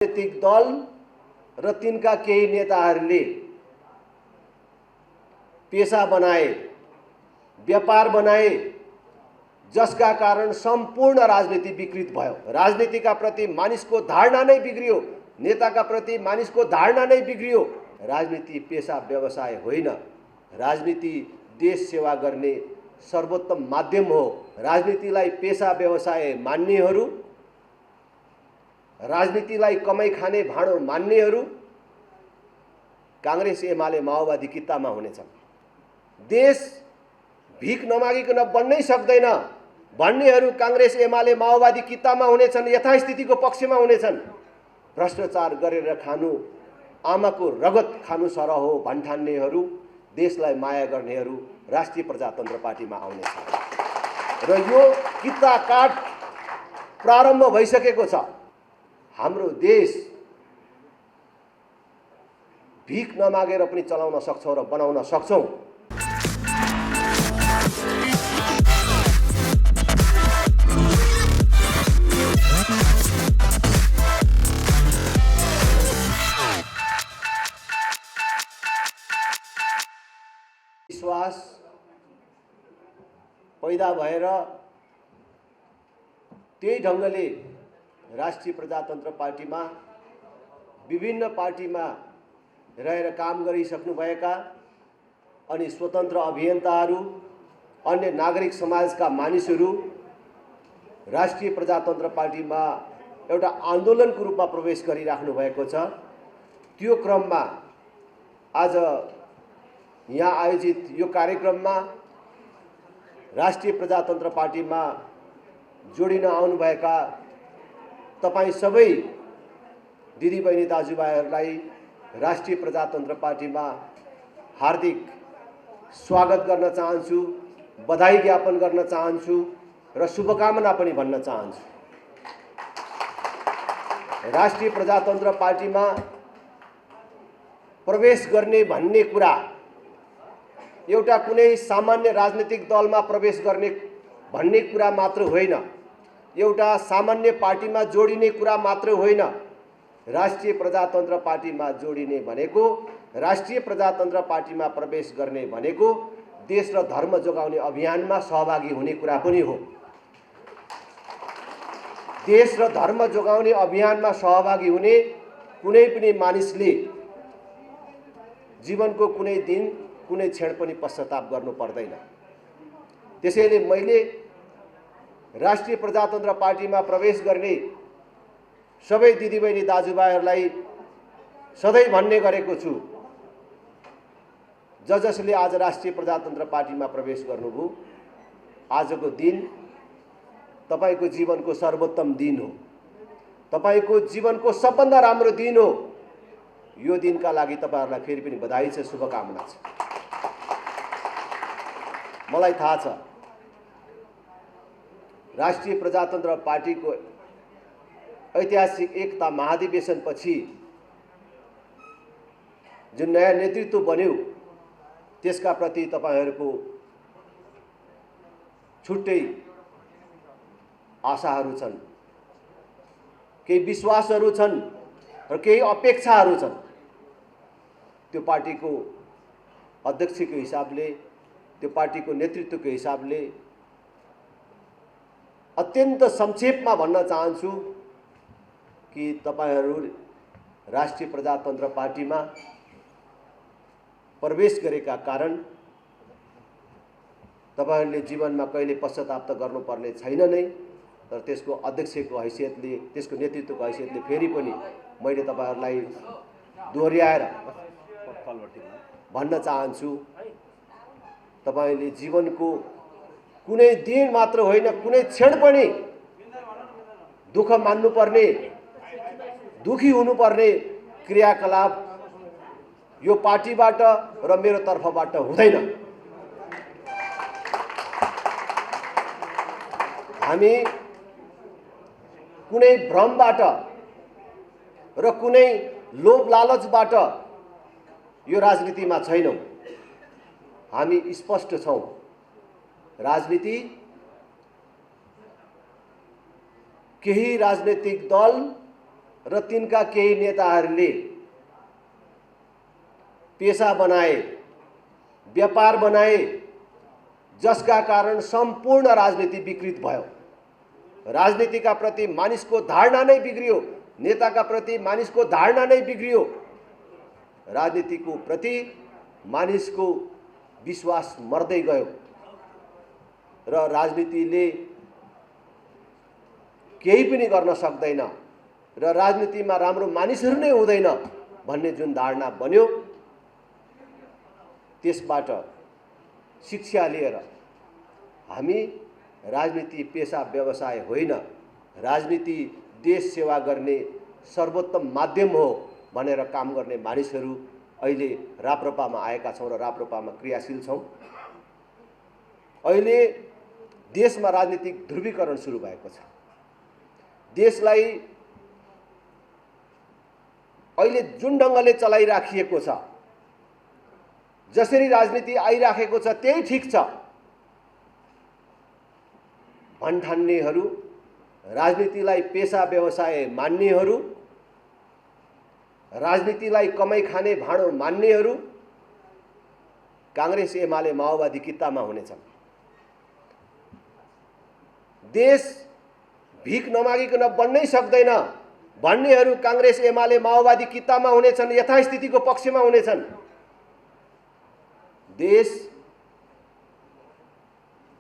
राजनीतिक दल र तिनका केही नेताहरूले पेशा बनाए, व्यापार बनाए, जसका कारण सम्पूर्ण राजनीति विकृत भयो। राजनीतिका प्रति मानिसको धारणा नै बिग्रियो, नेताका प्रति मानिसको धारणा नै बिग्रियो। राजनीति पेशा व्यवसाय होइन, राजनीति देश सेवा गर्ने सर्वोत्तम माध्यम हो। राजनीतिलाई पेशा व्यवसाय मान्नेहरू, राजनीतिलाई कमाई खाने भाँडो मान्नेहरू कांग्रेस एमाले माओवादी कित्तामा हुनेछन्। देश भिख नमागिकन बन्नै सक्दैन भन्नेहरू कांग्रेस एमाले माओवादी कित्तामा हुनेछन्, यथास्थितिको पक्षमा हुनेछन्। भ्रष्टाचार गरेर खानु आमाको रगत खानु सरह हो भन्ठान्नेहरू, देशलाई माया गर्नेहरू राष्ट्रिय प्रजातन्त्र पार्टीमा आउनेछन् र यो कित्ता काट प्रारम्भ भइसकेको छ। हाम्रो देश भिख नमागेर पनि चलाउन सक्छौं र बनाउन सक्छौं। विश्वास पैदा भएर त्यही ढंगले राष्ट्रिय प्रजातन्त्र पार्टीमा विभिन्न पार्टीमा रहेर काम गरिसक्नुभएका अनि स्वतन्त्र अभियन्ताहरू, अन्य नागरिक समाजका मानिसहरू राष्ट्रिय प्रजातन्त्र पार्टीमा एउटा आन्दोलनको रूपमा प्रवेश गरिराख्नु भएको छ। त्यो क्रममा आज यहाँ आयोजित यो कार्यक्रममा राष्ट्रिय प्रजातन्त्र पार्टीमा जोडिन आउनुभएका तपाईं सबै दिदीबहिनी दाजुभाइहरूलाई राष्ट्रिय प्रजातन्त्र पार्टीमा हार्दिक स्वागत गर्न चाहन्छु, बधाई ज्ञापन गर्न चाहन्छु र शुभकामना पनि भन्न चाहन्छु। राष्ट्रिय प्रजातन्त्र पार्टीमा प्रवेश गर्ने भन्ने कुरा एउटा कुनै सामान्य राजनीतिक दलमा प्रवेश गर्ने भन्ने कुरा मात्र होइन, एउटा सामान्य पार्टीमा जोडिने कुरा मात्र होइन। राष्ट्रिय प्रजातन्त्र पार्टीमा जोडिने भनेको, राष्ट्रिय प्रजातन्त्र पार्टीमा प्रवेश गर्ने भनेको देश र धर्म जोगाउने अभियानमा सहभागी हुने कुरा पनि हो। देश र धर्म जोगाउने अभियानमा सहभागी हुने कुनै पनि मानिसले जीवनको कुनै दिन कुनै क्षण पनि पश्चाताप गर्नु पर्दैन। त्यसैले मैले राष्ट्रिय प्रजातन्त्र पार्टीमा प्रवेश गर्ने सबै दिदीबहिनी दाजुभाइहरूलाई सधैँ भन्ने गरेको छु, जसले आज राष्ट्रिय प्रजातन्त्र पार्टीमा प्रवेश गर्नुभयो, आजको दिन तपाईको जीवनको सर्वोत्तम दिन हो, तपाईको जीवनको सबभन्दा राम्रो दिन हो। यो दिनका लागि तपाईहरुलाई फेरि पनि बधाई छ, शुभकामना छ। मलाई थाहा छ राष्ट्रिय प्रजातन्त्र पार्टीको ऐतिहासिक एकता महाधिवेशनपछि जुन नयाँ नेतृत्व बन्यो त्यसका प्रति तपाईहरुको छुट्टै आशाहरू छन्, केही विश्वासहरू छन् र केही अपेक्षाहरू छन्। त्यो पार्टीको अध्यक्षको हिसाबले, त्यो पार्टीको नेतृत्वको हिसाबले अत्यन्त संक्षेपमा भन्न चाहन्छु कि तपाईहरु राष्ट्रिय प्रजातन्त्र पार्टीमा प्रवेश गरेका कारण तपाईहरुले जीवनमा कहिले पश्चाताप त गर्नुपर्ने छैन नै, तर त्यसको अध्यक्षको हैसियतले, त्यसको नेतृत्वको हैसियतले फेरि पनि मैले तपाईहरुलाई दोहोर्याएर भन्न चाहन्छु, तपाईले जीवनको कुनै दिन मात्र होइन, कुनै क्षण पनि दुःख मान्नुपर्ने, दुखी हुनुपर्ने क्रियाकलाप यो पार्टीबाट र मेरो तर्फबाट हुँदैन। हामी कुनै भ्रमबाट र कुनै लोभ लालचबाट यो राजनीतिमा छैनौं। हामी स्पष्ट छौं, राजनीति केही राजनीतिक दल र तिनका केही नेताहरूले पेशा बनाए, व्यापार बनाए, जसका कारण सम्पूर्ण राजनीति विकृत भयो। राजनीतिका प्रति मानिसको धारणा नै बिग्रियो, नेताका प्रति मानिसको धारणा नै बिग्रियो, राजनीतिको प्रति मानिसको विश्वास मर्दै गयो र राजनीतिले केही पनि गर्न सक्दैन र राजनीतिमा राम्रो मानिसहरू नै हुँदैन भन्ने जुन धारणा बन्यो, त्यसबाट शिक्षा लिएर हामी राजनीति पेशा व्यवसाय होइन, राजनीति देश सेवा गर्ने सर्वोत्तम माध्यम हो भनेर काम गर्ने मानिसहरू अहिले राप्रपामा आएका छौँ र राप्रपामा क्रियाशील छौँ। अहिले देशमा राजनीतिक ध्रुवीकरण सुरु भएको छ। देशलाई अहिले जुन ढङ्गले चलाइराखिएको छ, जसरी राजनीति आइराखेको छ त्यही ठिक छ भन्ठान्नेहरू, राजनीतिलाई पेशा व्यवसाय मान्नेहरू, राजनीतिलाई कमाई खाने भाँडो मान्नेहरू कांग्रेस एमाले माओवादी कित्तामा हुनेछन्। देश भिख नमागिकन बन्नै सक्दैन भन्नेहरू कांग्रेस एमाले माओवादी कित्तामा हुनेछन्, यथास्थितिको पक्षमा हुनेछन्। देश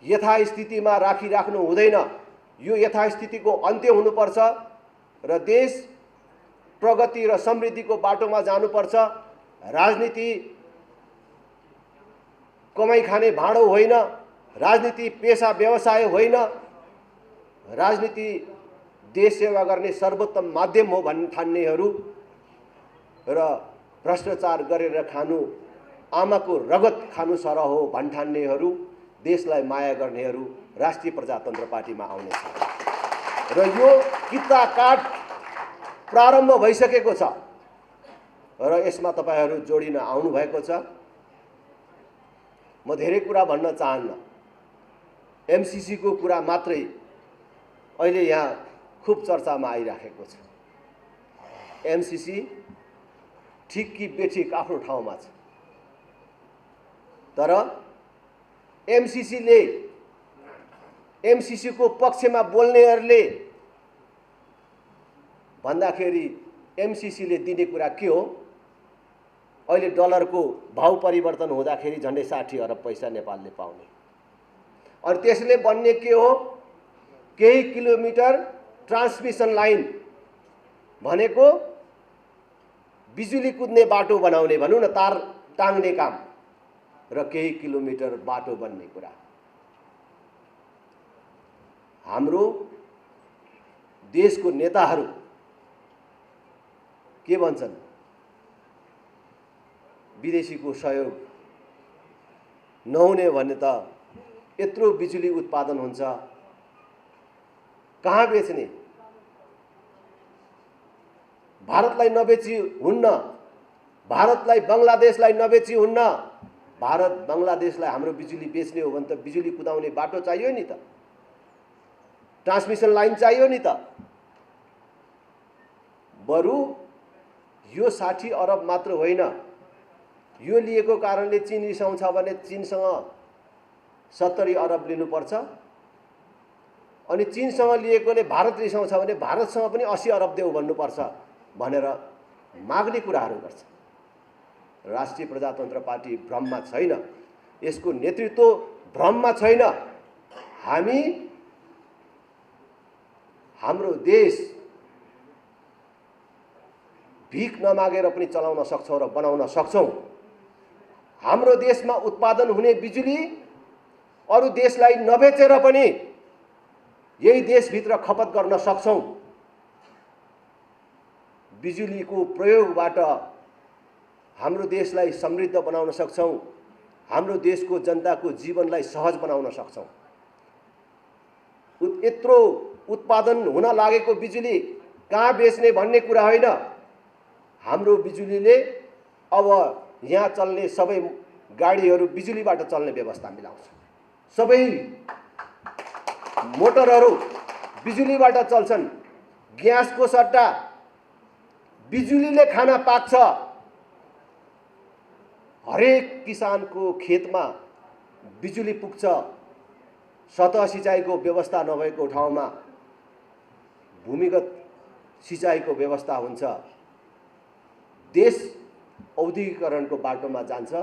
यथास्थितिमा राखिराख्नु हुँदैन, यो यथास्थितिको अन्त्य हुनुपर्छ र देश प्रगति र समृद्धिको बाटोमा जानुपर्छ। राजनीति कमाई खाने भाँडो होइन, राजनीति पेशा व्यवसाय होइन, राजनीति देश सेवा गर्ने सर्वोत्तम माध्यम हो भन्ठान्नेहरू र भ्रष्टाचार गरेर खानु आमाको रगत खानु सरह हो भन्ठान्नेहरू, देशलाई माया गर्नेहरू राष्ट्रिय प्रजातन्त्र पार्टीमा आउनेछ र यो कित्ता काट प्रारम्भ भइसकेको छ र यसमा तपाईहरू जोडिन आउनु भएको छ। म धेरै कुरा भन्न चाहन्न, एमसीसी को कुरा मात्रै अहिले यहाँ खूब चर्चामा आइराखेको छ। एमसीसी ठिक कि बेठिक आफ्नो ठाउँमा छ, तर एमसीसी को पक्षमा बोल्नेहरूले भन्दाखेरि एमसीसी ले दिने कुरा के हो? अहिले डलरको भाव परिवर्तन हुँदाखेरि झन्डै 60 अरब पैसा नेपालले पाउने, अनि त्यसले बन्ने के हो? केही किलोमिटर ट्रान्समिसन लाइन भनेको बिजुली कुद्ने बाटो बनाउने, भनौँ न तार टाङ्ने काम, र केही किलोमिटर बाटो बन्ने कुरा। हाम्रो देशको नेताहरू के भन्छन्? विदेशीको सहयोग नहुने भने त यत्रो बिजुली उत्पादन हुन्छ, कहाँ बेच्ने? भारतलाई नबेची हुन्न, भारतलाई बङ्गलादेशलाई नबेची हुन्न। भारत बङ्गलादेशलाई हाम्रो बिजुली बेच्ने हो भने त बिजुली कुदाउने बाटो चाहियो नि त, ट्रान्समिसन लाइन चाहियो नि त। बरु यो 60 अरब मात्र होइन, यो लिएको कारणले चीन रिसाउँछ भने चीनसँग 70 अरब लिनुपर्छ, अनि चीनसँग लिएकोले भारत रिसाउँछ भने भारतसँग पनि 80 अरब देऊ भन्नुपर्छ भनेर माग्ने कुराहरू गर्छ। राष्ट्रिय प्रजातन्त्र पार्टी भ्रममा छैन, यसको नेतृत्व भ्रममा छैन। हामी हाम्रो देश भिख नमागेर पनि चलाउन सक्छौं र बनाउन सक्छौं। हाम्रो देशमा उत्पादन हुने बिजुली अरू देशलाई नबेचेर पनि यही देशभित्र खपत गर्न सक्छौं। बिजुलीको प्रयोगबाट हाम्रो देशलाई समृद्ध बनाउन सक्छौं, हाम्रो देशको जनताको जीवनलाई सहज बनाउन सक्छौं। यत्रो उत्पादन हुन लागेको बिजुली कहाँ बेच्ने भन्ने कुरा होइन। हाम्रो बिजुलीले अब यहाँ चल्ने सबै गाडीहरू बिजुलीबाट चल्ने व्यवस्था मिलाउँछ, सबै मोटरहरू बिजुलीबाट चल्छन्। ग्यासको सट्टा बिजुलीले खाना पाक्छ। हरेक किसानको खेतमा बिजुली पुग्छ। सतह सिँचाइको व्यवस्था नभएको ठाउँमा भूमिगत सिँचाइको व्यवस्था हुन्छ। देश औद्योगिकरणको बाटोमा जान्छ,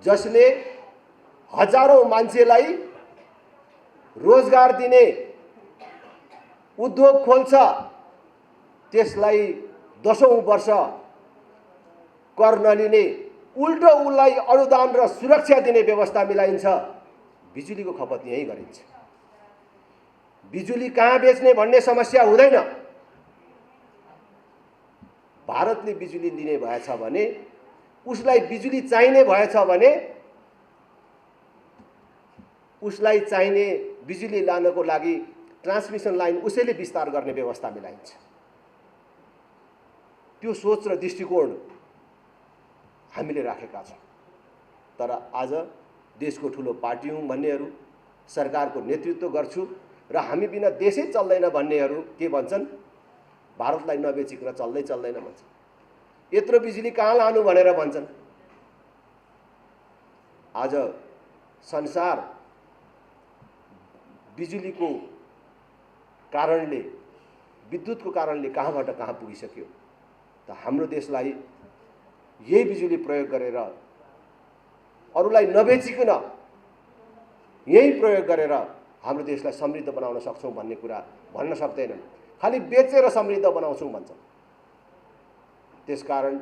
जसले हजारौं मान्छेलाई रोजगार दिने उद्योग खोल्छ। त्यसलाई 10औं वर्ष कर नलिने, उल्टो उसलाई अनुदान र सुरक्षा दिने व्यवस्था मिलाइन्छ। बिजुलीको खपत यहीँ गरिन्छ। बिजुली कहाँ बेच्ने भन्ने समस्या हुँदैन। भारतले बिजुली लिने भएछ भने, उसलाई बिजुली चाहिने भएछ भने, उसलाई चाहिने बिजुली लानको लागि ट्रान्समिसन लाइन उसैले विस्तार गर्ने व्यवस्था मिलाइन्छ। त्यो सोच र दृष्टिकोण हामीले राखेका छौँ। तर आज देशको ठुलो पार्टी हुँ भन्नेहरू, सरकारको नेतृत्व गर्छु र हामी बिना देशै चल्दैन भन्नेहरू के भन्छन्? भारतलाई नबेचिकन चल्दैन भन्छन्। यत्रो बिजुली कहाँ लानु भनेर भन्छन्। आज संसार बिजुलीको कारणले, विद्युतको कारणले कहाँबाट कहाँ पुगिसक्यो। त हाम्रो देशलाई यही बिजुली प्रयोग गरेर, अरूलाई नबेचिकन यही प्रयोग गरेर हाम्रो देशलाई समृद्ध बनाउन सक्छौँ भन्ने कुरा भन्न सक्दैनन्। खालि बेचेर समृद्ध बनाउँछौँ भन्छन्। त्यसकारण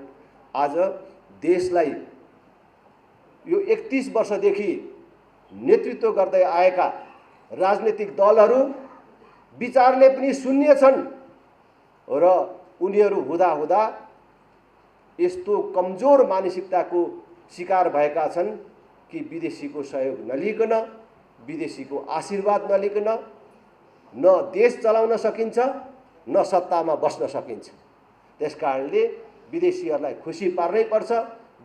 आज देशलाई यो 31 वर्षदेखि नेतृत्व गर्दै आएका राजनीतिक दलहरू विचारले पनि शून्य छन् र उनीहरू हुँदा यस्तो कमजोर मानसिकताको शिकार भएका छन् कि विदेशीको सहयोग नलिकन, विदेशीको आशीर्वाद नलिकन न देश चलाउन सकिन्छ, न सत्तामा बस्न सकिन्छ। त्यसकारणले विदेशीहरूलाई खुसी पार्नै पर्छ,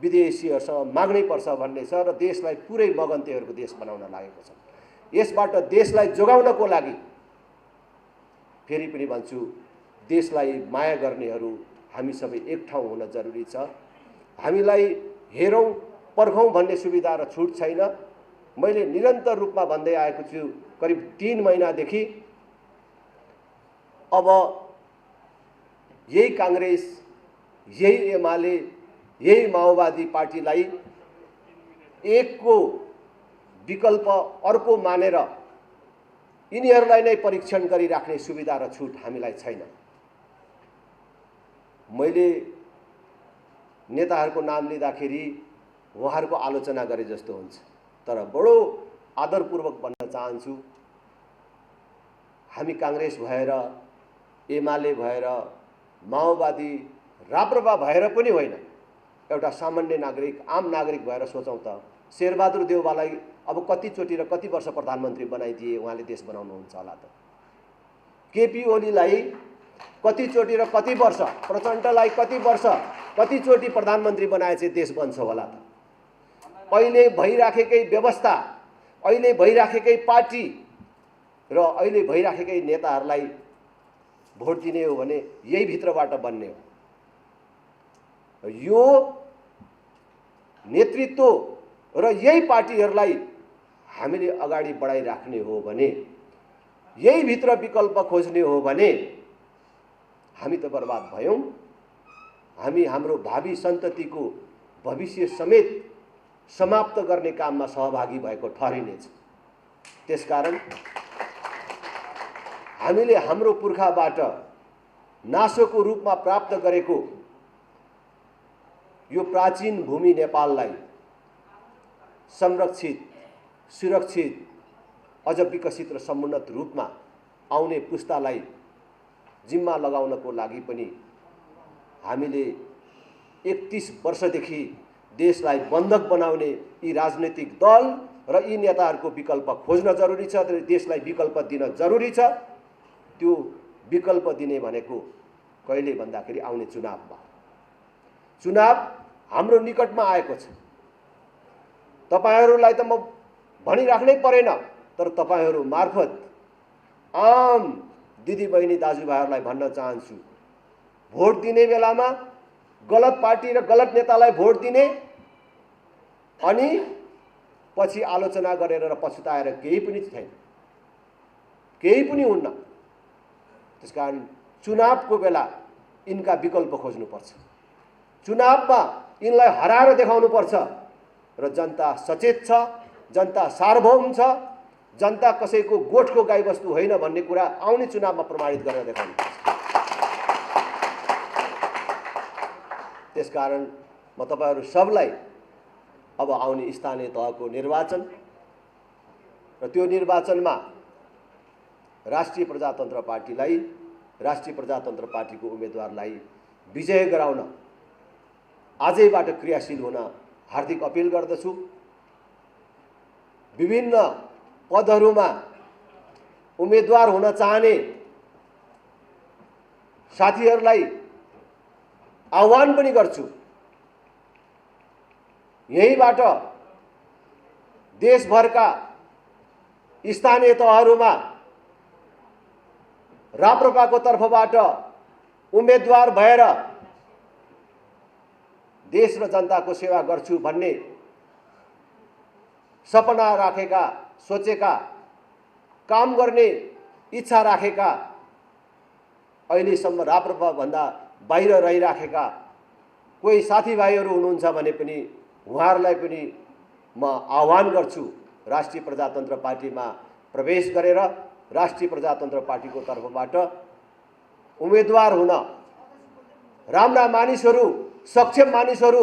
विदेशीहरूसँग माग्नै पर्छ भन्ने छ र देशलाई पुरै मगन्तेहरूको देश बनाउन लागेको छ। यसबाट देशलाई जोगाउनको लागि फेरि पनि भन्छु, देशलाई माया गर्नेहरू हामी सबै एक ठाउँ हुन जरुरी छ। हामीलाई हेरौँ पर्खौँ भन्ने सुविधा र छुट छैन। मैले निरन्तर रूपमा भन्दै आएको छु करिब 3 महिनादेखि। अब यही कांग्रेस, यही एमाले, यही माओवादी पार्टीलाई एकको विकल्प अर्को मानेर यिनीहरूलाई नै परीक्षण गरिराख्ने सुविधा र छुट हामीलाई छैन। मैले नेताहरूको नाम लिँदाखेरि उहाँहरूको आलोचना गरे जस्तो हुन्छ, तर बडो आदरपूर्वक भन्न चाहन्छु, हामी कांग्रेस भएर, एमाले भएर, माओवादी, राप्रपा भएर पनि होइन, एउटा सामान्य नागरिक, आम नागरिक भएर सोचौँ त शेरबहादुर देउवालाई अब कतिचोटि र कति वर्ष प्रधानमन्त्री बनाइदिए उहाँले देश बनाउनुहुन्छ होला त? केपी ओलीलाई कतिचोटि र कति वर्ष, प्रचण्डलाई कति वर्ष, कतिचोटि प्रधानमन्त्री बनाए चाहिँ देश बन्छ होला त? अहिले भइराखेकै व्यवस्था, अहिले भइराखेकै पार्टी र अहिले भइराखेकै नेताहरूलाई भोट दिने हो भने यही भित्रबाट बन्ने हो। यो नेतृत्व र यही पार्टीहरूलाई हामीले अगाडि बढाइराख्ने हो भने, यही भित्र विकल्प खोज्ने हो भने हामी त बर्बाद भयौँ। हामी हाम्रो भावी सन्ततिको भविष्य समेत समाप्त गर्ने काममा सहभागी भएको ठहरिनेछ। त्यसकारण हामीले हाम्रो पुर्खाबाट नासोको रूपमा प्राप्त गरेको यो प्राचीन भूमि नेपाललाई संरक्षित, सुरक्षित, अझ विकसित र समुन्नत रूपमा आउने पुस्तालाई जिम्मा लगाउनको लागि पनि हामीले 31 वर्षदेखि देशलाई बन्धक बनाउने यी राजनीतिक दल र यी नेताहरूको विकल्प खोज्न जरुरी छ, देशलाई विकल्प दिन जरुरी छ। त्यो विकल्प दिने भनेको कहिले भन्दाखेरि आउने चुनावमा। चुनाव हाम्रो निकटमा आएको छ। तपाईहरुलाई त म भनिराख्नै परेन, तर तपाईहरु मार्फत आम दिदी बहिनी दाजुभाइहरुलाई भन्न चाहन्छु, भोट दिने बेलामा गलत पार्टी र गलत नेतालाई भोट दिने अनि पछि आलोचना गरेर र पछुताएर केही पनि छैन, केही पनि हुन्न। त्यसकारण चुनावको बेला यिनका विकल्प खोज्नुपर्छ, चुनावमा यिनलाई हराएर देखाउनुपर्छ र जनता सचेत छ, जनता सार्वभौम छ, जनता कसैको गोठको गाईबस्तु होइन भन्ने कुरा आउने चुनावमा प्रमाणित गरेर देखाउनुपर्छ। त्यसकारण म तपाईहरु सबलाई अब आउने स्थानीय तहको निर्वाचन र त्यो निर्वाचनमा राष्ट्रिय प्रजातन्त्र पार्टीलाई, राष्ट्रिय प्रजातन्त्र पार्टीको उम्मेदवारलाई विजय गराउन आजैबाट क्रियाशील हुन हार्दिक अपिल गर्दछु। विभिन्न पदहरूमा उम्मेदवार हुन चाहने साथीहरूलाई आह्वान पनि गर्छु। यहीबाट देशभरका स्थानीय तहहरूमा राप्रपाको तर्फबाट उम्मेदवार भएर देश र जनताको सेवा गर्छु भन्ने सपना राखेका, सोचेका, काम गर्ने इच्छा राखेका, अहिलेसम्म राप्रपा भन्दा बाहिर रहिराखेका कोही साथीभाइहरू हुनुहुन्छ भने पनि उहाँहरूलाई पनि म आह्वान गर्छु राष्ट्रिय प्रजातन्त्र पार्टीमा प्रवेश गरेर राष्ट्रिय प्रजातन्त्र पार्टीको तर्फबाट उम्मेदवार हुन। राम्रा मानिसहरू, सक्षम मानिसहरू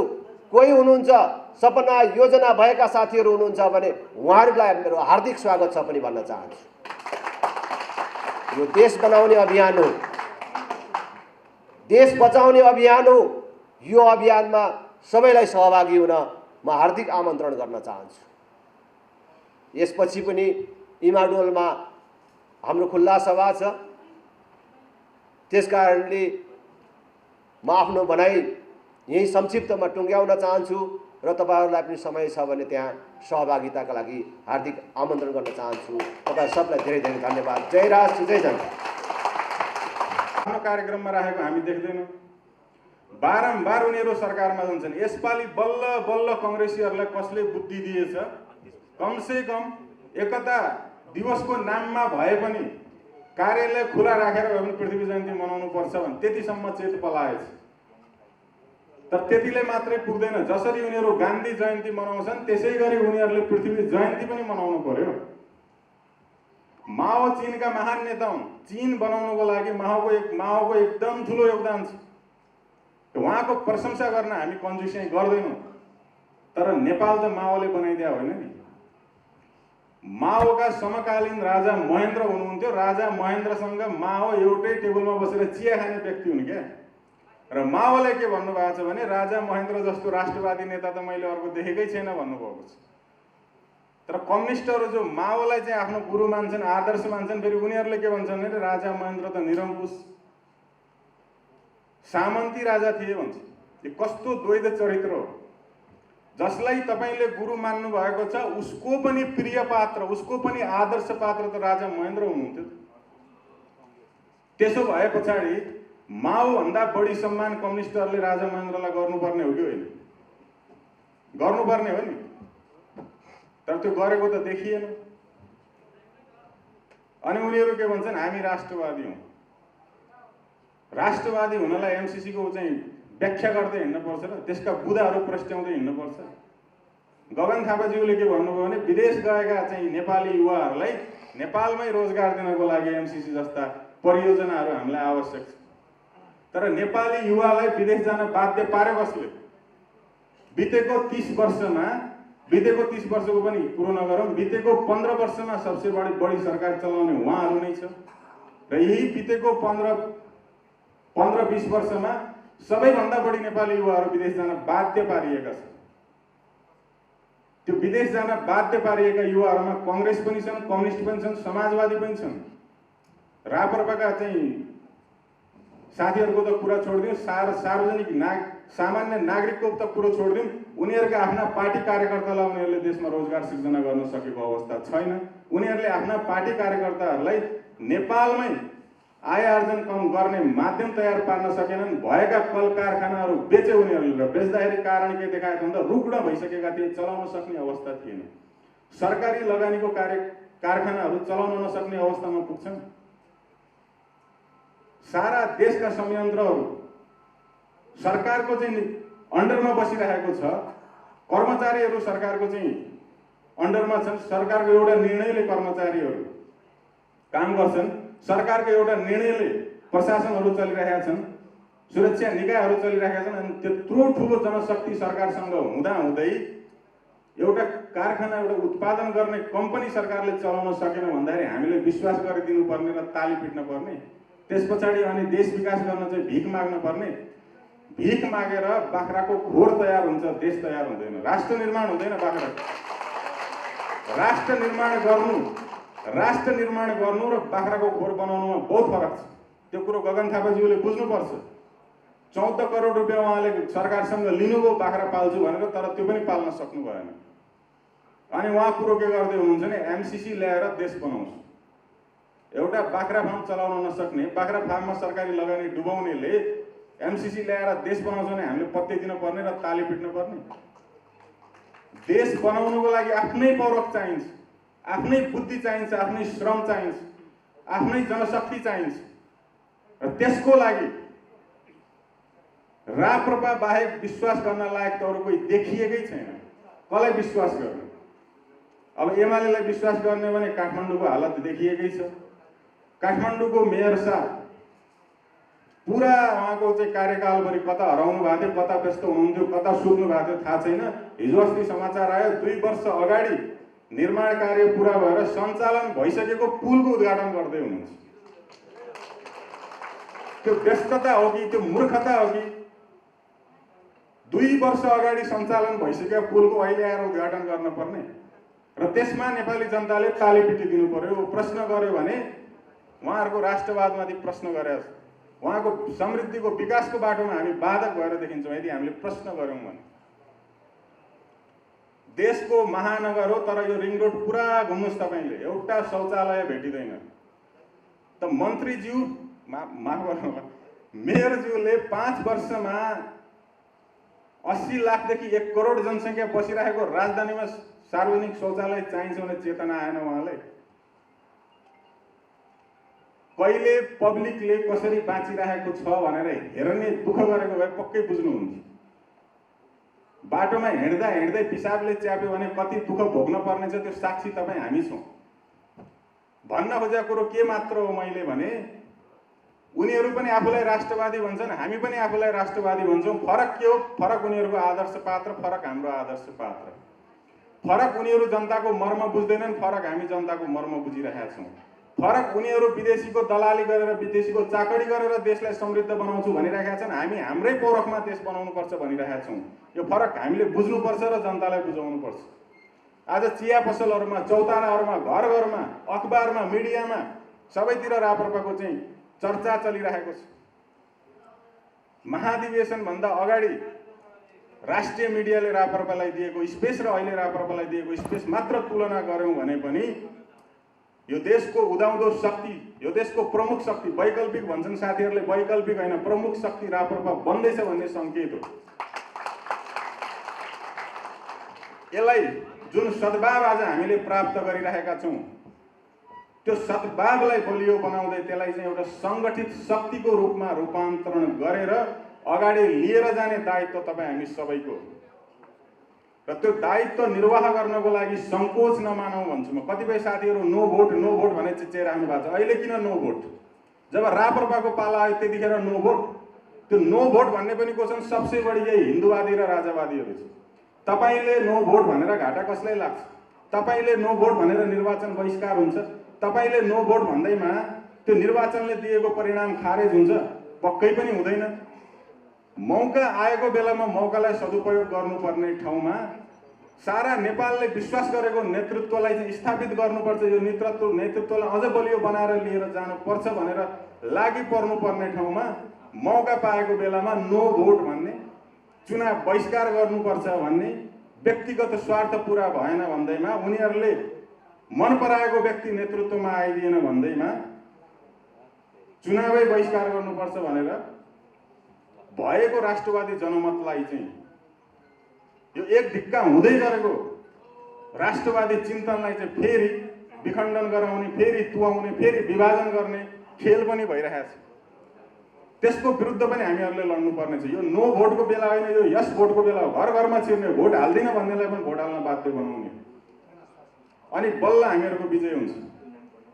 कोही हुनुहुन्छ, सपना योजना भएका साथीहरू हुनुहुन्छ भने उहाँहरूलाई मेरो हार्दिक स्वागत छ पनि भन्न चाहन्छु। यो देश बनाउने अभियान हो, देश बचाउने अभियान हो। यो अभियानमा सबैलाई सहभागी हुन म हार्दिक आमन्त्रण गर्न चाहन्छु। यसपछि पनि इमाडोलमा हाम्रो खुल्ला सभा छ, त्यसकारणले म आफ्नो भनाइ यही संक्षिप्तमा टुङ्ग्याउन चाहन्छु र तपाईहरुलाई पनि समय छ भने त्यहाँ सहभागिताका लागि हार्दिक आमन्त्रण गर्न चाहन्छु। तपाईहरु सबलाई धेरै धेरै धन्यवाद। जय राष्ट्र, जय जनता। आफ्नो कार्यक्रममा राखेको हामी देख्दैनौँ। बारम्बार उनीहरू सरकारमा जान्छन्। यसपालि बल्ल बल्ल कांग्रेसीहरूलाई कसले बुद्धि दिएछ, कमसे कम एकता दिवसको नाममा भए पनि कार्यालय खुला राखेर भए पनि पृथ्वी जयन्ती मनाउनु पर्छ भने त्यतिसम्म चेत पलाएछ। तर त्यतिले मात्रै पुग्दैन। जसरी उनीहरू गान्धी जयन्ती मनाउँछन् त्यसैगरी उनीहरूले पृथ्वी जयन्ती पनि मनाउनु पर्यो। माओ चीनका महान नेता हुन्। चीन बनाउनुको लागि माओको एकदम ठुलो योगदान छ। उहाँको प्रशंसा गर्न हामी कन्जुसियाइ गर्दैनौँ। तर नेपाल त माओले बनाइदिया होइन नि। माओका समकालीन राजा महेन्द्र हुनुहुन्थ्यो। राजा महेन्द्रसँग माओ एउटै टेबलमा बसेर चिया खाने व्यक्ति हुन् क्या। र माओले के भन्नुभएको छ भने राजा महेन्द्र जस्तो राष्ट्रवादी नेता त मैले अर्को देखेकै छैन भन्नुभएको छ। तर कम्युनिस्टहरू जो माओलाई चाहिँ आफ्नो गुरु मान्छन्, आदर्श मान्छन्, फेरि उनीहरूले के भन्छन् भने राजा महेन्द्र त निरङ्कुश सामन्ती राजा थिए भन्छ। यो कस्तो द्वैध चरित्र हो। जसलाई तपाईले गुरु मान्नु भएको छ उसको पनि प्रिय पात्र, उसको पनि आदर्श पात्र त राजा महेन्द्र हुनुहुन्थ्यो। त्यसो भए पछाडि माओ भन्दा बढी सम्मान कम्युनिस्टहरूले राजा महेन्द्रलाई गर्नुपर्ने हो कि होइन? गर्नुपर्ने हो नि। तर त्यो गरेको त देखिएन। अनि उनीहरू के भन्छन्, हामी राष्ट्रवादी हौं। राष्ट्रवादी हुनलाई एमसीसी को चाहिँ व्याख्या गर्दै हिँड्न पर्छ र त्यसका बुदाहरू प्रस्ट्याउँदै हिँड्न पर्छ। गगन थापाज्यूले के भन्नुभयो भने विदेश गएका चाहिँ नेपाली युवाहरूलाई नेपालमै रोजगार दिनको लागि एमसीसी जस्ता परियोजनाहरू हामीलाई आवश्यक छ। तर नेपाली युवालाई विदेश जान बाध्य पारे कसले? बितेको 30 वर्षको पनि कुरो नगरौँ, बितेको 15 वर्षमा सबसे बढी सरकार चलाउने उहाँहरू नै छ। र यही बितेको 15-20 वर्षमा सबैभन्दा बढी नेपाली युवाहरू विदेश जान बाध्य पारिएका छन्। त्यो विदेश जान बाध्य पारिएका युवाहरूमा कांग्रेस पनि छन्, कम्युनिस्ट पनि छन्, समाजवादी पनि छन्। राप्रपाका चाहिँ साथीहरूको त कुरा छोडिदिउँ, सार्वजनिक सामान्य नागरिकको त कुरो छोडिदिउँ, उनीहरूका आफ्ना पार्टी कार्यकर्तालाई उनीहरूले देशमा रोजगार सिर्जना गर्न सकेको अवस्था छैन। उनीहरूले आफ्ना पार्टी कार्यकर्ताहरूलाई नेपालमै आय आर्जन कम गर्ने माध्यम तयार पार्न सकेनन्। भएका कल कारखानाहरू बेचे उनीहरूले र बेच्दाखेरि कारण के देखाएको भन्दा रुग्ण भइसकेका थिए, चलाउन सक्ने अवस्था थिएन। सरकारी लगानीको कारखानाहरू चलाउन नसक्ने अवस्थामा पुग्छन्। सारा देशका संयन्त्रहरू सरकारको चाहिँ अन्डरमा बसिरहेको छ, कर्मचारीहरू सरकारको चाहिँ अन्डरमा छन्। सरकारको एउटा निर्णयले कर्मचारीहरू काम गर्छन्, सरकारको एउटा निर्णयले प्रशासनहरू चलिरहेका छन्, सुरक्षा निकायहरू चलिरहेका छन्। अनि त्यत्रो ठुलो जनशक्ति सरकारसँग हुँदाहुँदै एउटा कारखाना, एउटा उत्पादन गर्ने कम्पनी सरकारले चलाउन सकेन भन्दाखेरि हामीले विश्वास गरिदिनु पर्ने र ताली पिट्न पर्ने। त्यस पछाडि अनि देश विकास गर्न चाहिँ भिख माग्न पर्ने। भिख मागेर बाख्राको खोर तयार हुन्छ, देश तयार हुँदैन, राष्ट्र निर्माण हुँदैन। राष्ट्र निर्माण गर्नु र बाख्राको खोर बनाउनुमा बहुत फरक छ। त्यो कुरो गगन थापाज्यूले बुझ्नुपर्छ। 14 करोड रुपियाँ उहाँले सरकारसँग लिनुभयो बाख्रा पाल्छु भनेर, तर त्यो पनि पाल्न सक्नु भएन। अनि उहाँ कुरो के गर्दै हुनुहुन्छ भने एमसीसी ल्याएर देश बनाउँछु। एउटा बाख्रा फार्म चलाउन नसक्ने, बाख्रा फार्ममा सरकारी लगानी डुबाउनेले एमसीसी ल्याएर देश बनाउँछ भने हामीले पत्ते दिन पर्ने र ताली पिट्न पर्ने। देश बनाउनुको लागि आफ्नै पौरख चाहिन्छ, आफ्नै बुद्धि चाहिन्छ, आफ्नै श्रम चाहिन्छ, आफ्नै जनशक्ति चाहिन्छ। र त्यसको लागि राप्रपा बाहेक विश्वास गर्न लायक त अरू कोही देखिएकै छैन। कसलाई विश्वास गर्ने? अब एमालेलाई विश्वास गर्ने भने काठमाडौँको हालत देखिएकै छ। काठमाडौँको मेयर साहब पुरा उहाँको चाहिँ कार्यकालभरि कता हराउनु भएको थियो, कता व्यस्त हुनुहुन्थ्यो, कता सुत्नु भएको थियो थाहा छैन। हिजो अस्ति समाचार आयो 2 वर्ष अगाडि निर्माण कार्य पुरा भएर सञ्चालन भइसकेको पुलको उद्घाटन गर्दै हुनुहुन्छ। त्यो व्यस्तता हो कि त्यो मूर्खता हो कि 2 वर्ष अगाडि सञ्चालन भइसकेको पुलको अहिले आएर उद्घाटन गर्न पर्ने र त्यसमा नेपाली जनताले ताली पिटिदिनु पर्यो। प्रश्न गर्यो भने उहाँहरूको राष्ट्रवादमाथि प्रश्न गरेर उहाँको समृद्धिको विकासको बाटोमा हामी बाधक भएर देखिन्छौँ यदि हामीले प्रश्न गऱ्यौँ भने। देशको महानगर हो तर यो रिङ रोड पुरा घुम्नुहोस् तपाईँले, एउटा शौचालय भेटिँदैन। त मन्त्रीज्यू माफ गर्नुहोला, मेयरज्यूले 5 वर्षमा 80 लाखदेखि 1 करोड जनसङ्ख्या बसिरहेको राजधानीमा सार्वजनिक शौचालय चाहिन्छ भने चेतना आएन उहाँले। कहिले पब्लिकले कसरी बाँचिरहेको छ भनेर हेर्ने दुःख गरेको भए पक्कै बुझ्नुहुन्थ्यो। बाटोमा हिँड्दा हिँड्दै पिसाबले च्याप्यो भने कति दुःख भोग्न पर्ने छ त्यो साक्षी तपाईँ हामी छौँ। भन्न खोजेको कुरो के मात्र हो मैले भने उनीहरू पनि आफूलाई राष्ट्रवादी भन्छन्, हामी पनि आफूलाई राष्ट्रवादी भन्छौँ। फरक के हो? फरक उनीहरूको आदर्श पात्र, फरक हाम्रो आदर्श पात्र। फरक उनीहरू जनताको मर्म बुझ्दैनन्, फरक हामी जनताको मर्म बुझिरहेका छौँ। फरक उनीहरू विदेशीको दलाली गरेर, विदेशीको चाकडी गरेर देशलाई समृद्ध बनाउँछु भनिरहेका छन्, हामी हाम्रै पौरखमा देश बनाउनुपर्छ भनिरहेका छौँ। यो फरक हामीले बुझ्नुपर्छ र जनतालाई बुझाउनुपर्छ। आज चिया पसलहरूमा, चौताराहरूमा, घर घरमा, अखबारमा, मिडियामा सबैतिर राप्रपाको चाहिँ चर्चा चलिरहेको छ। महाधिवेशनभन्दा अगाडि राष्ट्रिय मिडियाले राप्रपालाई दिएको स्पेस र अहिले राप्रपालाई दिएको स्पेस मात्र तुलना गऱ्यौँ भने पनि यो देशको उदाउँदो शक्ति, यो देशको प्रमुख शक्ति, वैकल्पिक भन्छन् साथीहरूले, वैकल्पिक होइन प्रमुख शक्ति राप्रपा बन्दैछ भन्ने सङ्केत हो। यसलाई जुन सद्भाव आज हामीले प्राप्त गरिरहेका छौँ त्यो सद्भावलाई बलियो बनाउँदै त्यसलाई चाहिँ एउटा सङ्गठित शक्तिको रूपमा रूपान्तरण गरेर अगाडि लिएर जाने दायित्व तपाईँ हामी सबैको र त्यो दायित्व निर्वाह गर्नको लागि सङ्कोच नमानौँ भन्छु म। कतिपय साथीहरू नो भोट भने चिच्याइरहनु भएको छ। अहिले किन नो भोट? जब राप्रपाको पाला आयो त्यतिखेर नो भोट। त्यो नो भोट भन्ने पनि क्वेसन सबसे बढी यही हिन्दूवादी र राजावादीहरू छ। तपाईँले नो भोट भनेर घाटा कसलाई लाग्छ? तपाईँले नो भोट भनेर निर्वाचन बहिष्कार हुन्छ? तपाईँले नो भोट भन्दैमा त्यो निर्वाचनले दिएको परिणाम खारेज हुन्छ? पक्कै पनि हुँदैन। मौका आएको बेलामा मौकालाई सदुपयोग गर्नुपर्ने ठाउँमा सारा नेपालले विश्वास गरेको नेतृत्वलाई चाहिँ स्थापित गर्नुपर्छ। यो नेतृत्वलाई अझ बलियो बनाएर लिएर जानुपर्छ भनेर लागि पर्नुपर्ने ठाउँमा मौका पाएको बेलामा नो भोट भन्ने, चुनाव बहिष्कार गर्नुपर्छ भन्ने, व्यक्तिगत स्वार्थ पुरा भएन भन्दैमा, उनीहरूले मन पराएको व्यक्ति नेतृत्वमा आइदिएन भन्दैमा चुनावै बहिष्कार गर्नुपर्छ भनेर भएको राष्ट्रवादी जनमतलाई चाहिँ यो एक ढिक्का हुँदै गरेको राष्ट्रवादी चिन्तनलाई चाहिँ फेरि विखण्डन गराउने, फेरि तुहाउने, फेरि विभाजन गर्ने खेल पनि भइरहेको छ। त्यसको विरुद्ध पनि हामीहरूले लड्नुपर्ने छ। यो नो भोटको बेला होइन, यो यस भोटको बेला हो। घर घरमा छिर्ने, भोट हाल्दिन भन्नेलाई पनि भोट हाल्न बाध्य बनाउने, अनि बल्ल हामीहरूको विजय हुन्छ।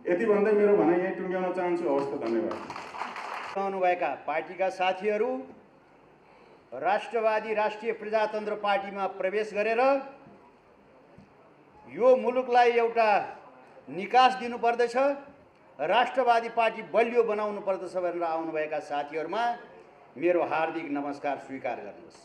यति भन्दै मेरो भनाइ यहीँ टुङ्ग्याउन चाहन्छु। हवस् त, धन्यवाद। आउनुभएका पार्टीका साथीहरू राष्ट्रवादी राष्ट्रिय प्रजातन्त्र पार्टीमा प्रवेश गरेर यो मुलुकलाई एउटा निकास दिनुपर्दछ, राष्ट्रवादी पार्टी बलियो बनाउनु पर्दछ भनेर आउनुभएका साथीहरूमा मेरो हार्दिक नमस्कार स्वीकार गर्नुहोस्।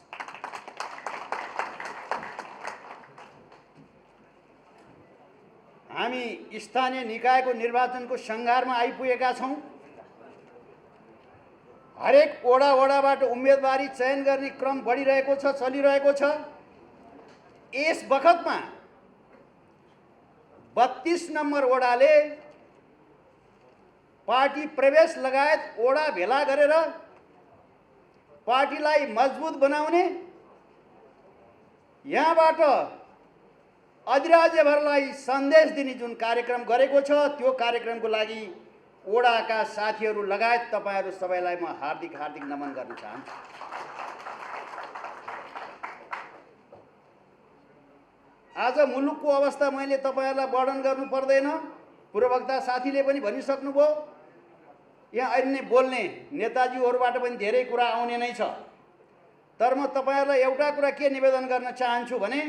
हामी स्थानीय निकायको निर्वाचनको सङ्घारमा आइपुगेका छौँ। हरेक वडाबाट उम्मेदवारी चयन गर्ने क्रम बढिरहेको छ, चलिरहेको छ। यस बखतमा 32 नम्बर वडाले पार्टी प्रवेश लगायत वडा भेला गरेर पार्टीलाई मजबुत बनाउने, यहाँबाट अधिराज्यभरलाई सन्देश दिने जुन कार्यक्रम गरेको छ, त्यो कार्यक्रमको लागि वडाका साथीहरू लगायत तपाईहरू सबैलाई म हार्दिक नमन गर्न चाहन्छु। आज मुलुकको अवस्था मैले तपाईहरूलाई वर्णन गर्नु पर्दैन, पूर्ववक्ता साथीले पनि भनिसक्नुभयो। यहाँ अन्य बोल्ने नेताजीहरूबाट पनि धेरै कुरा आउने नै छ। तर म तपाईहरूलाई एउटा कुरा के निवेदन गर्न चाहन्छु भने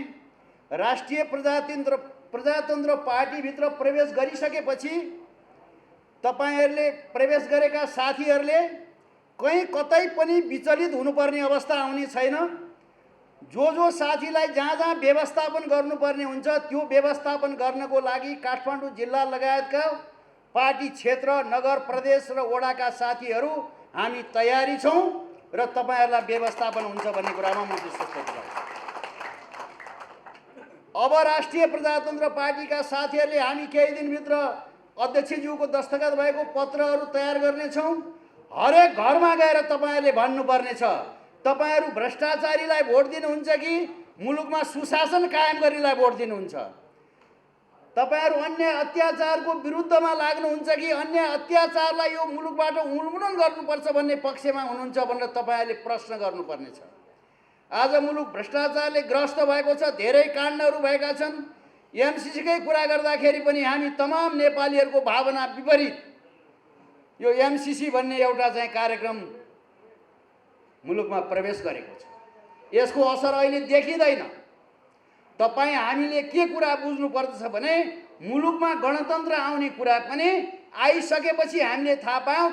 राष्ट्रिय प्रजातन्त्र पार्टीभित्र प्रवेश गरिसकेपछि तपाईहरूले प्रवेश गरेका साथीहरूले कहीँ कतै पनि विचलित हुनुपर्ने अवस्था आउने छैन। जो साथीलाई जहाँ व्यवस्थापन गर्नुपर्ने हुन्छ त्यो व्यवस्थापन गर्नको लागि काठमाडौँ जिल्ला लगायतका पार्टी क्षेत्र, नगर, प्रदेश र वडाका साथीहरू हामी तयारी छौँ र तपाईहरूलाई व्यवस्थापन हुन्छ भन्ने कुरामा म विश्वास गर्छु। अब राष्ट्रिय प्रजातन्त्र पार्टीका साथीहरूले हामी केही दिनभित्र अध्यक्षज्यूको दस्तखत भएको पत्रहरू तयार गर्नेछौँ। हरेक घरमा गएर तपाईहरूले भन्नुपर्ने छ, तपाईहरू भ्रष्टाचारीलाई भोट दिनुहुन्छ कि मुलुकमा सुशासन कायम गर्नेलाई भोट दिनुहुन्छ? तपाईहरू अन्य अत्याचारको विरुद्धमा लाग्नुहुन्छ कि अन्य अत्याचारलाई यो मुलुकबाट उन्मूलन गर्नुपर्छ भन्ने पक्षमा हुनुहुन्छ भनेर तपाईहरूले प्रश्न गर्नुपर्ने छ। आज मुलुक भ्रष्टाचारले ग्रस्त भएको छ, धेरै काण्डहरू भएका छन्। एमसीसीकै कुरा गर्दाखेरि पनि हामी तमाम नेपालीहरूको भावना विपरीत यो एमसीसी भन्ने एउटा चाहिँ कार्यक्रम मुलुकमा प्रवेश गरेको छ। यसको असर अहिले देखिँदैन। तपाईँ हामीले के कुरा बुझ्नुपर्दछ भने मुलुकमा गणतन्त्र आउने कुरा पनि आइसकेपछि हामीले थाहा पायौँ।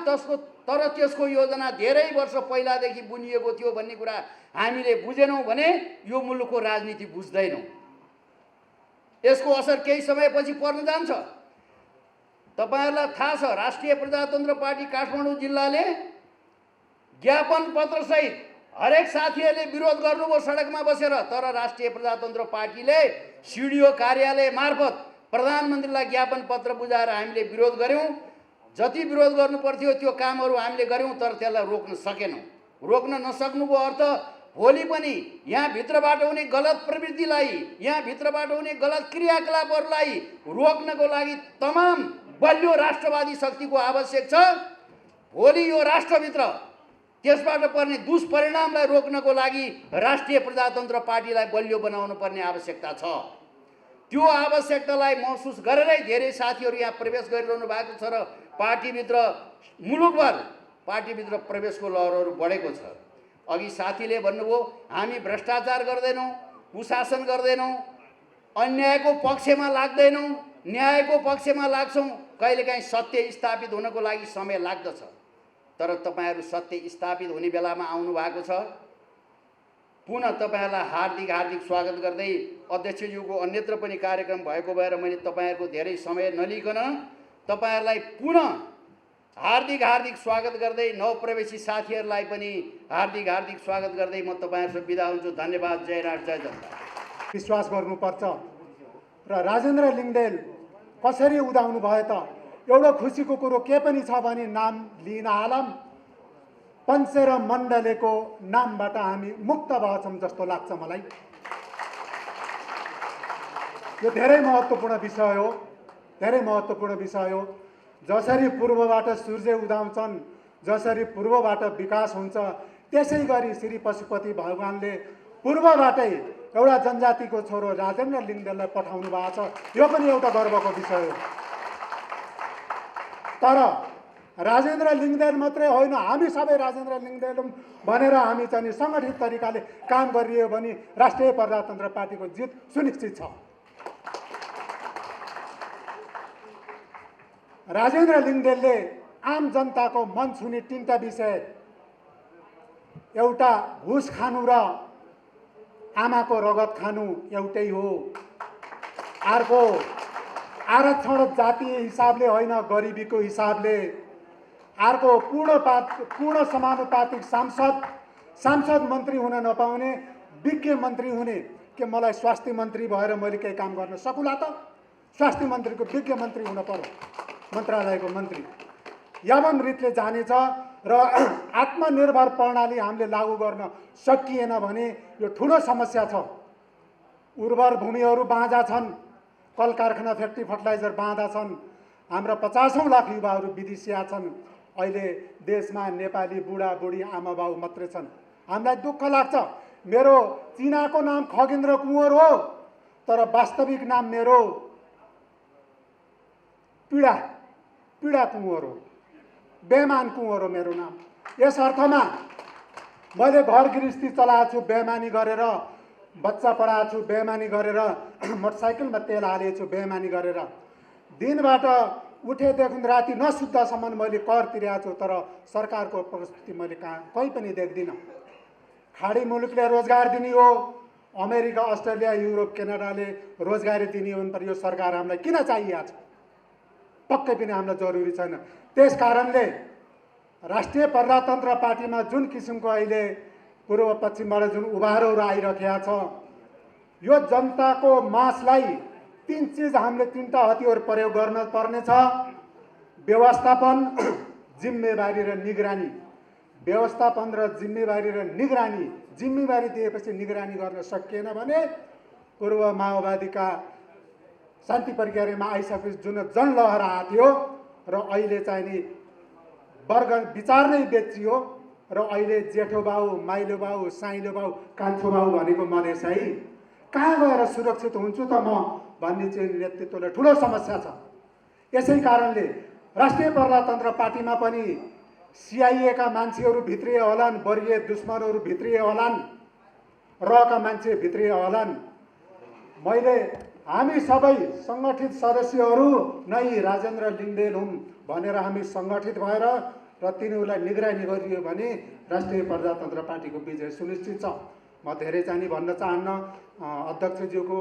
तर त्यसको योजना धेरै वर्ष पहिलादेखि बुनिएको थियो भन्ने कुरा हामीले बुझेनौँ भने यो मुलुकको राजनीति बुझ्दैनौँ। यसको असर केही समयपछि पर्न जान्छ। तपाईहरूलाई थाहा छ, राष्ट्रिय प्रजातन्त्र पार्टी काठमाडौँ जिल्लाले ज्ञापन पत्रसहित हरेक साथीहरूले विरोध गर्नुभयो सडकमा बसेर। तर राष्ट्रिय प्रजातन्त्र पार्टीले सिडिओ कार्यालय मार्फत प्रधानमन्त्रीलाई ज्ञापन पत्र बुझाएर हामीले विरोध गऱ्यौँ। जति विरोध गर्नु पर्थ्यो त्यो कामहरू हामीले गऱ्यौँ, तर त्यसलाई रोक्न सकेनौँ। रोक्न नसक्नुको अर्थ भोलि पनि यहाँ भित्रबाट हुने गलत प्रवृत्तिलाई, यहाँ भित्रबाट हुने गलत क्रियाकलापहरूलाई रोक्नको लागि तमाम बलियो राष्ट्रवादी शक्तिको आवश्यक छ। भोलि यो राष्ट्रभित्र त्यसबाट पर्ने दुष्परिणामलाई रोक्नको लागि राष्ट्रिय प्रजातन्त्र पार्टीलाई बलियो बनाउनु पर्ने आवश्यकता छ। त्यो आवश्यकतालाई महसुस गरेरै धेरै साथीहरू यहाँ प्रवेश गरिरहनु भएको छ र पार्टीभित्र मुलुकभर पार्टीभित्र प्रवेशको लहरहरू बढेको छ। अघि साथीले भन्नुभयो हामी भ्रष्टाचार गर्दैनौँ, कुशासन गर्दैनौँ, अन्यायको पक्षमा लाग्दैनौँ, न्यायको पक्षमा लाग्छौँ। कहिलेकाहीँ सत्य स्थापित हुनको लागि समय लाग्दछ, तर तपाईहरू सत्य स्थापित हुने बेलामा आउनु भएको छ। पुनः तपाईहरूलाई हार्दिक स्वागत गर्दै अध्यक्षज्यूको अन्यत्र पनि कार्यक्रम भएको भएर मैले तपाईहरूको धेरै समय नलिकन तपाईहरूलाई पुनः हार्दिक स्वागत गर्दै नवप्रवेशी साथीहरूलाई पनि हार्दिक स्वागत गर्दै म तपाईहरुसँग बिदा हुन्छु। धन्यवाद। जय राष्ट्र, जय जनता। विश्वास गर्नुपर्छ र राजेन्द्र लिङ्गदेल कसरी उदाउनु भयो त एउटा खुसीको कुरो के पनि छ भने नाम लिन आलम पञ्चे र मण्डलेको नामबाट हामी मुक्त भएछौँ जस्तो लाग्छ मलाई। यो धेरै महत्त्वपूर्ण विषय हो, धेरै महत्त्वपूर्ण विषय हो। जसरी पूर्वबाट सूर्य उदाउँछन्, जसरी पूर्वबाट विकास हुन्छ, त्यसै गरी श्री पशुपति भगवानले पूर्वबाटै एउटा जनजातिको छोरो राजेन्द्र लिङ्गदेनलाई पठाउनु भएको छ। यो पनि एउटा गर्वको विषय हो। तर राजेन्द्र लिङ्गदेन मात्रै होइन, हामी सबै राजेन्द्र लिङ्गदेन भनेर हामी चाहिँ सङ्गठित तरिकाले काम गरियो भने राष्ट्रिय प्रजातन्त्र पार्टीको जित सुनिश्चित छ। राजेन्द्र लिङ्गदेनले आम जनताको मन छुने तीनटा विषय, एउटा घुस खानु र आमाको रगत खानु एउटै हो, अर्को आरक्षण जातीय हिसाबले होइन गरिबीको हिसाबले, अर्को पूर्ण समानुपातिक सांसद मन्त्री हुन नपाउने विज्ञ मन्त्री हुने। के मलाई स्वास्थ्य मन्त्री भएर मैले केही काम गर्न सकुला त? स्वास्थ्य मन्त्रीको विज्ञ मन्त्री हुन पर्यो, मन्त्रालयको मन्त्री। यवम रीतले जानेछ र आत्मनिर्भर प्रणाली हामीले लागू गर्न सकिएन भने यो ठुलो समस्या छ। उर्वर भूमिहरू बाँझा छन्, कल कारखाना फ्याक्ट्री फर्टिलाइजर बाँधा छन्, हाम्रा 50औं लाख युवाहरू विदेशिया छन्। अहिले देशमा नेपाली बुढाबुढी आमाबाउ मात्रै छन्। हामीलाई दुःख लाग्छ। मेरो चिनाको नाम खगेन्द्र कुँवर हो, तर वास्तविक नाम मेरो पीडा कुँवर हो, बेमान कुँवर हो मेरो नाम। यस अर्थमा मैले घर गृहस्थी चलाएको छु बेमानी गरेर, बच्चा पढाएको छु बेमानी गरेर, मोटरसाइकलमा तेल हालेको छु बेमानी गरेर, दिनबाट उठेदेखि राति नसुत्दासम्म मैले कर तिरेको छु। तर सरकारको परिस्थिति मैले कहीँ पनि देख्दिनँ। खाडी मुलुकले रोजगार दिने हो, अमेरिका, अस्ट्रेलिया, युरोप, क्यानाडाले रोजगारी दिने हो भने यो सरकार हामीलाई किन चाहिएको छ? पक्कै पनि हामीलाई जरुरी छैन। त्यस कारणले राष्ट्रिय प्रजातन्त्र पार्टीमा जुन किसिमको अहिले पूर्व पश्चिमबाट जुन उभारोहरू आइरहेको छ, यो जनताको मासलाई तीन चिज हामीले तीनटा हतियार प्रयोग गर्न पर्नेछ। व्यवस्थापन, जिम्मेवारी र निगरानी। व्यवस्थापन र जिम्मेवारी र निगरानी। जिम्मेवारी दिएपछि निगरानी गर्न सकिएन भने पूर्व माओवादीका शान्ति प्रक्रियामा आइसकेपछि जुन जनलहर आएको थियो र अहिले चाहिँ नि वर्ग विचार नै बेचियो र अहिले जेठो बाउ, माइलो बाउ, साइलो बाउ, कान्छो बाउ भनेको मधेस है कहाँ गएर सुरक्षित हुन्छु त म भन्ने चाहिँ नेतृत्वले ठुलो समस्या छ। यसै कारणले राष्ट्रिय प्रजातन्त्र पार्टीमा पनि सिआइएका मान्छेहरू भित्रिए होलान्, वर्गीय दुश्मनहरू भित्रिए होलान्, रका मान्छे भित्रिए होलान्। हामी सबै सङ्गठित सदस्यहरू नै राजेन्द्र लिङ्गदेन हुन् भनेर हामी सङ्गठित भएर र तिनीहरूलाई निगरानी गरियो भने राष्ट्रिय प्रजातन्त्र पार्टीको विजय सुनिश्चित छ। म धेरै चाहिँ भन्न चाहन्न। अध्यक्षज्यूको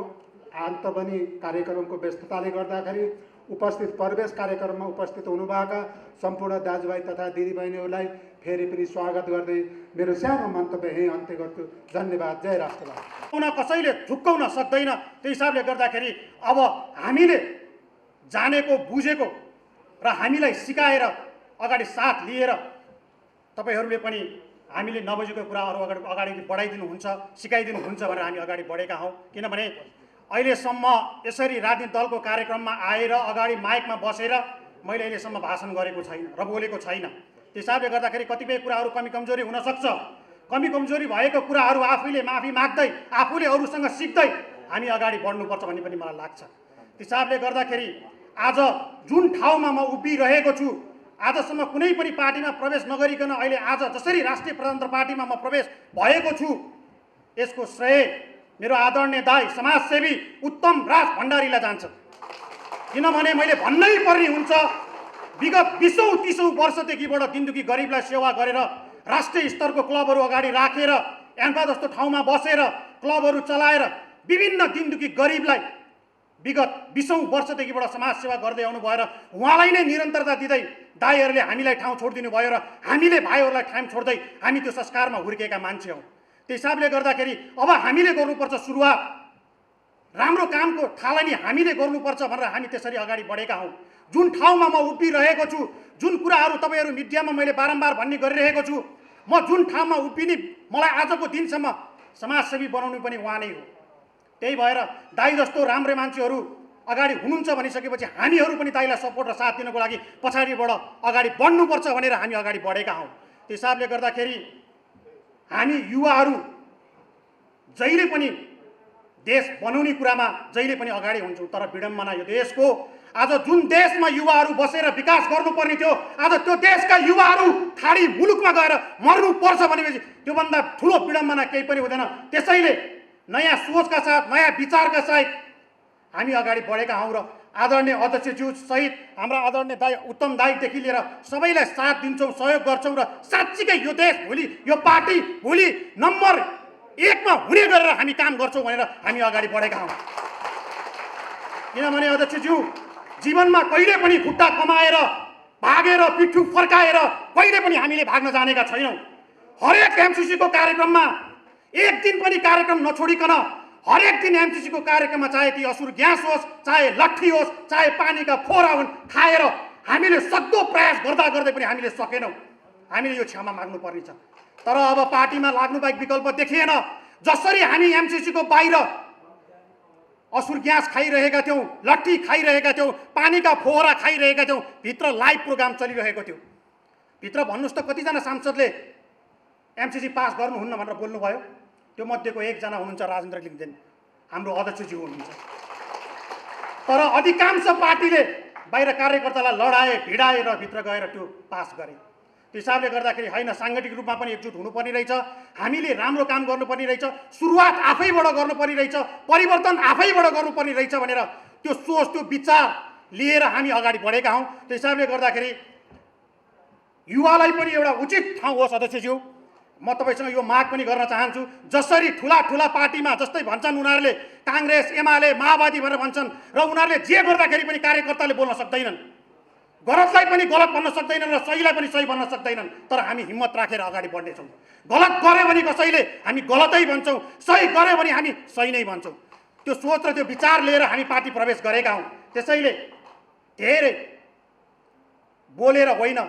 अन्त पनि कार्यक्रमको व्यस्तताले गर्दाखेरि उपस्थित प्रवेश कार्यक्रममा उपस्थित हुनुभएका सम्पूर्ण दाजुभाइ तथा दिदीबहिनीहरूलाई फेरि पनि स्वागत गर्दै मेरो सानो मन्तव्य यही अन्त्य गर्छु। धन्यवाद। जय राष्ट्रवाद। कसैले झुक्काउन सक्दैन। त्यो हिसाबले गर्दाखेरि अब हामीले जानेको बुझेको र हामीलाई सिकाएर अगाडि साथ लिएर तपाईहरूले पनि हामीले नबुझेको कुराहरू अगाडि बढाइदिनुहुन्छ, सिकाइदिनुहुन्छ भनेर हामी अगाडि बढेका हौँ। किनभने अहिलेसम्म यसरी राजनीतिक दलको कार्यक्रममा आएर अगाडि माइकमा बसेर मैले अहिलेसम्म भाषण गरेको छैन र बोलेको छैन। त्यस हिसाबले गर्दाखेरि कतिपय कुराहरू कमी कमजोरी हुनसक्छ। कमी कमजोरी भएको कुराहरू आफैले माफी माग्दै, आफूले अरूसँग सिक्दै हामी अगाडि बढ्नुपर्छ भन्ने पनि मलाई लाग्छ। त्यस हिसाबले गर्दाखेरि आज जुन ठाउँमा म उभिरहेको छु, आजसम्म कुनै पनि पार्टीमा प्रवेश नगरिकन अहिले आज जसरी राष्ट्रिय प्रजातन्त्र पार्टीमा म प्रवेश भएको छु, यसको श्रेय मेरो आदरणीय दाइ समाजसेवी उत्तम राज भण्डारीलाई जान्छ। किनभने मैले भन्नै पर्ने हुन्छ, विगत 20औं-30औं वर्षदेखिबाट दिनदुखी गरिबलाई सेवा गरेर राष्ट्रिय स्तरको क्लबहरू अगाडि राखेर यान्पा जस्तो ठाउँमा बसेर क्लबहरू चलाएर विभिन्न दिनदुखी गरिबलाई विगत 20औं वर्षदेखिबाट समाजसेवा गर्दै आउनु भएर उहाँलाई नै निरन्तरता दिँदै दाइहरूले हामीलाई ठाउँ छोडिदिनु भयो र हामीले भाइहरूलाई ठाउँ छोड्दै हामी त्यो संस्कारमा हुर्केका मान्छे हौँ। त्यस हिसाबले गर्दाखेरि अब हामीले गर्नुपर्छ सुरुवात, राम्रो कामको थालनी हामीले गर्नुपर्छ भनेर हामी त्यसरी अगाडि बढेका हौँ। जुन ठाउँमा म उभिरहेको छु, जुन कुराहरू तपाईँहरू मिडियामा मैले बारम्बार भन्ने गरिरहेको छु, म जुन ठाउँमा उभिने मलाई आजको दिनसम्म समाजसेवी बनाउनु पनि उहाँ नै हो। त्यही भएर दाइ जस्तो राम्रै मान्छेहरू अगाडि हुनुहुन्छ भनिसकेपछि हामीहरू पनि दाइलाई सपोर्ट र साथ दिनको लागि पछाडिबाट अगाडि बढ्नुपर्छ भनेर हामी अगाडि बढेका हौँ। त्यस हिसाबले गर्दाखेरि हामी युवाहरू जहिले पनि देश बनाउने कुरामा जहिले पनि अगाडि हुन्छौँ। तर विडम्बना यो देशको आज जुन देशमा युवाहरू बसेर विकास गर्नुपर्ने थियो, आज त्यो देशका युवाहरू ठाडी मुलुकमा गएर मर्नुपर्छ भनेपछि त्योभन्दा ठुलो विडम्बना केही पनि हुँदैन। त्यसैले नयाँ सोचका साथ, नयाँ विचारका साथ हामी अगाडि बढेका हौँ र आदरणीय अध्यक्षज्यू सहित हाम्रा आदरणीय दाइ उत्तम दाइदेखि लिएर सबैलाई साथ दिन्छौँ, सहयोग गर्छौँ र साँच्चीकै यो देश भोलि, यो पार्टी भोलि नम्बर 1मा हुने गरेर हामी काम गर्छौँ भनेर हामी अगाडि बढेका हौँ। किनभने अध्यक्षज्यू जीवनमा कहिले पनि खुट्टा कमाएर भागेर पिठ्ठु फर्काएर कहिले पनि हामीले भाग्न जानेका छैनौँ। हरेक एमसिसीको कार्यक्रममा एक दिन पनि कार्यक्रम नछोडिकन हरेक दिन एमसिसीको कार्यक्रममा चाहे ती असुर ग्यास होस्, चाहे लट्ठी होस्, चाहे पानीका फोरा हुन्, खाएर हामीले सक्दो प्रयास गर्दा गर्दै पनि हामीले सकेनौँ। हामीले यो क्षमा माग्नुपर्ने छ। तर अब पार्टीमा लाग्नु बाहेक विकल्प देखिएन। जसरी हामी एमसिसीको बाहिर असुर ग्यास खाइरहेका थियौँ, लट्ठी खाइरहेका थियौँ, पानीका फोहरा खाइरहेका थियौँ, भित्र लाइभ प्रोग्राम चलिरहेको थियो। भित्र भन्नुहोस् त कतिजना सांसदले एमसिसी पास गर्नुहुन्न भनेर बोल्नुभयो? त्यो मध्येको एकजना हुनुहुन्छ राजेन्द्र लिङ्गदेन, हाम्रो अध्यक्षज्यू हुनुहुन्छ। तर अधिकांश पार्टीले बाहिर कार्यकर्तालाई लडाए, भिडाए र भित्र गएर त्यो पास गरे। त्यो हिसाबले गर्दाखेरि होइन, साङ्गठिक रूपमा पनि एकजुट हुनुपर्ने रहेछ। हामीले राम्रो काम गर्नुपर्ने रहेछ। सुरुवात आफैबाट गर्नुपर्ने रहेछ, परिवर्तन आफैबाट गर्नुपर्ने रहेछ भनेर त्यो सोच, त्यो विचार लिएर हामी अगाडि बढेका हौँ। त्यो हिसाबले गर्दाखेरि युवालाई पनि एउटा उचित ठाउँ होस्। अध्यक्षज्यू, म तपाईँसँग यो माग पनि गर्न चाहन्छु, जसरी ठुला ठुला पार्टीमा जस्तै भन्छन् उनीहरूले काङ्ग्रेस, एमाले, माओवादी भनेर भन्छन् र उनीहरूले जे गर्दाखेरि पनि कार्यकर्ताले बोल्न सक्दैनन्, गलतलाई पनि गलत भन्न सक्दैनन् र सहीलाई पनि सही भन्न सक्दैनन्। तर हामी हिम्मत राखेर अगाडि बढ्नेछौँ। गलत गऱ्यो भने कसैले हामी गलतै भन्छौँ, सही गऱ्यो भने हामी सही नै भन्छौँ। त्यो सोच र त्यो विचार लिएर हामी पार्टी प्रवेश गरेका हौँ। त्यसैले धेरै बोलेर होइन,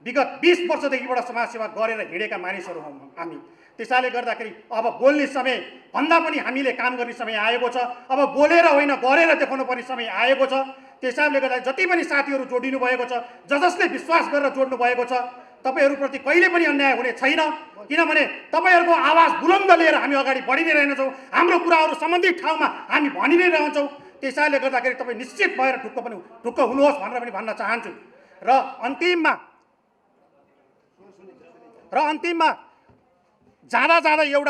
विगत 20 वर्षदेखिबाट समाजसेवा गरेर हिँडेका मानिसहरू हौँ हामी। त्यसैले गर्दाखेरि अब बोल्ने समय भन्दा पनि हामीले काम गर्ने समय आएको छ। अब बोलेर होइन, गरेर देखाउनु पर्ने समय आएको छ। त्यसैले गर्दा जति पनि साथीहरू जोडिनु भएको छ, जसले विश्वास गरेर जोड्नु भएको छ, तपाईँहरूप्रति कहिले पनि अन्याय हुने छैन। किनभने तपाईँहरूको आवाज बुलन्द लिएर हामी अगाडि बढि नै रहनेछौँ। हाम्रो कुराहरू सम्बन्धित ठाउँमा हामी भनि नै रहन्छौँ। त्यसैले गर्दाखेरि तपाईँ निश्चित भएर ढुक्क हुनुहोस् भनेर पनि भन्न चाहन्छु। र अन्तिममा जाँदा एउटा